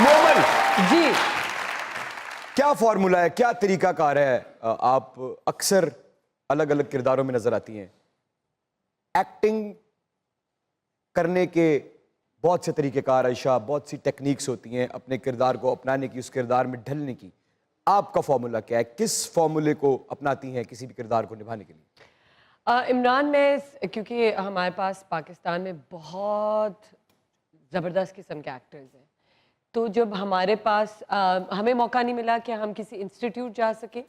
मोमल जी, क्या फॉर्मूला है, क्या तरीकाकार है? आप अक्सर अलग अलग किरदारों में नजर आती हैं। एक्टिंग करने के बहुत से तरीकेकार आयशा, बहुत सी टेक्निक्स होती हैं अपने किरदार को अपनाने की, उस किरदार में ढलने की। आपका फॉर्मूला क्या है? किस फॉर्मूले को अपनाती हैं किसी भी किरदार को निभाने के लिए? इमरान, मैं क्योंकि हमारे पास पाकिस्तान में बहुत ज़बरदस्त किस्म के एक्टर्स हैं, तो जब हमारे पास हमें मौका नहीं मिला कि हम किसी इंस्टीट्यूट जा सके,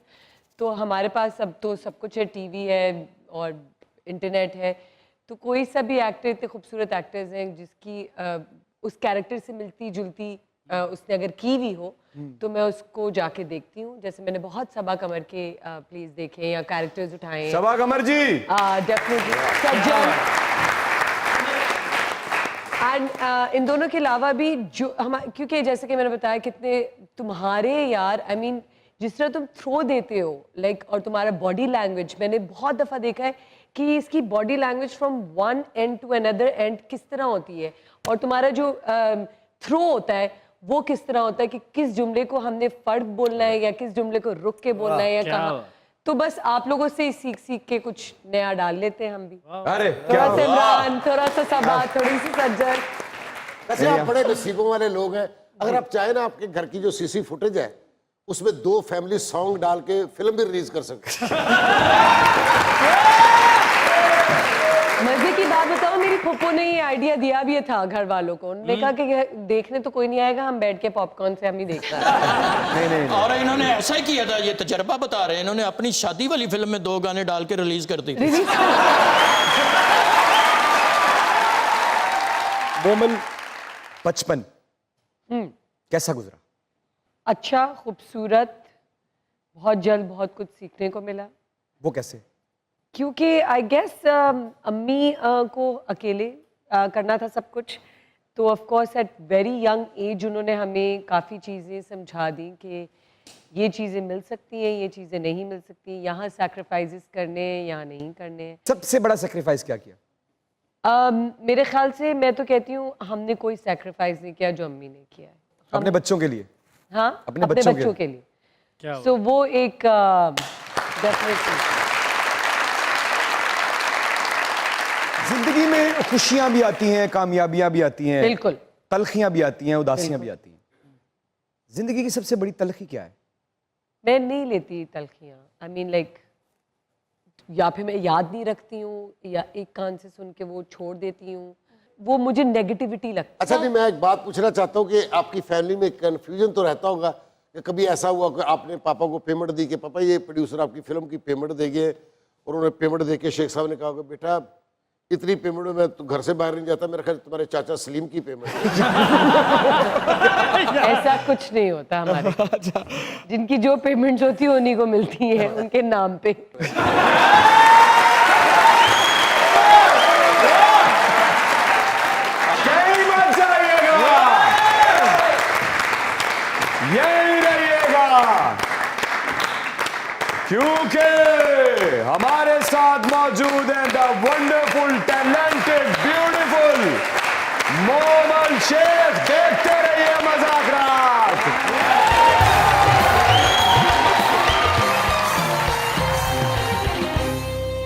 तो हमारे पास अब तो सब कुछ है, टीवी है और इंटरनेट है, तो कोई सा भी एक्टर, इतने खूबसूरत एक्टर्स हैं जिसकी उस कैरेक्टर से मिलती जुलती उसने अगर की हुई हो तो मैं उसको जाके देखती हूँ। जैसे मैंने बहुत सबा कमर के प्लेस देखे या कैरेक्टर्स उठाए। सबा कमर जी डेफिनेटली सज्जन। एंड इन दोनों के अलावा भी जो हम, क्योंकि जैसे कि मैंने बताया कितने तुम्हारे यार आई मीन जिस तरह तुम थ्रो देते हो लाइक, और तुम्हारा बॉडी लैंग्वेज, मैंने बहुत दफ़ा देखा है कि इसकी body language from one end to another end किस तरह होती है, और तुम्हारा जो थ्रो होता है वो किस तरह होता है कि किस जुमले को हमने फर्द बोलना है या किस जुमले को रुक के बोलना है या कहाँ। तो बस आप लोगों से सीख सीख के कुछ नया डाल लेते हैं हम भी। अरे थोड़ा सा इमरान, थोड़ा सा सबा, थोड़ी सी सज्जन। वैसे आप बड़े नसीबों वाले लोग हैं। अगर आप चाहें ना, आपके घर की जो सीसी फुटेज है उसमें 2 फैमिली सॉन्ग डाल के फिल्म भी रिलीज कर सकते हैं। मजे की बात बताओ, मेरी फुप्पो ने ये आइडिया दिया भी था घर वालों को। उन्होंने कहा कि देखने तो कोई नहीं आएगा, हम बैठ के पॉपकॉर्न से हम ही देखते हैं। नहीं। और इन्होंने ऐसा ही किया था, ये तजर्बा बता रहे हैं, इन्होंने अपनी शादी वाली फिल्म में 2 गाने डाल के रिलीज कर दी। मोमल, बचपन कैसा गुजरा? अच्छा, खूबसूरत, बहुत जल्द बहुत कुछ सीखने को मिला। वो कैसे? क्योंकि आई गेस अम्मी को अकेले करना था सब कुछ, तो of course at very young age उन्होंने हमें काफ़ी चीज़ें समझा दी कि ये चीज़ें मिल सकती हैं, ये चीज़ें नहीं मिल सकती, यहाँ सैक्रिफाइसेस करने हैं यहाँ नहीं करने हैं। सबसे बड़ा सेक्रीफाइस क्या किया? मेरे ख्याल से मैं तो कहती हूँ हमने कोई सैक्रिफाइस नहीं किया जो अम्मी ने किया है। अपने बच्चों के लिए? हाँ, अपने अपने बच्चों के लिए। सो वो एक डेफिनेटली। जिंदगी में खुशियां भी आती हैं, कामयाबियां भी आती हैं, बिल्कुल, तलखियां भी आती हैं, उदासियां भी आती हैं। जिंदगी की सबसे बड़ी तलखी क्या है? मैं नहीं लेती तलखियाँ। आई मीन लाइक, या फिर मैं याद नहीं रखती हूँ या एक कान से सुन के वो छोड़ देती हूँ, वो मुझे नेगेटिविटी लगती है। अच्छा जी, मैं एक बात पूछना चाहता हूँ कि आपकी फैमिली में कंफ्यूजन तो रहता होगा कि कभी ऐसा हुआ कि आपने पापा को पेमेंट दी कि पापा ये प्रोड्यूसर आपकी फिल्म की पेमेंट देंगे, और उन्होंने पेमेंट दे के शेख साहब ने कहा कि बेटा इतनी पेमेंट में मैं तो घर से बाहर नहीं जाता, मेरा ख्याल तुम्हारे चाचा सलीम की पेमेंट। ऐसा कुछ नहीं होता हमारे। जिनकी जो पेमेंट्स होती है उन्हीं को मिलती है उनके नाम पे। यही रहिएगा, क्योंकि हमारे साथ मौजूद है the wonderful, talented, beautiful Momal Sheikh.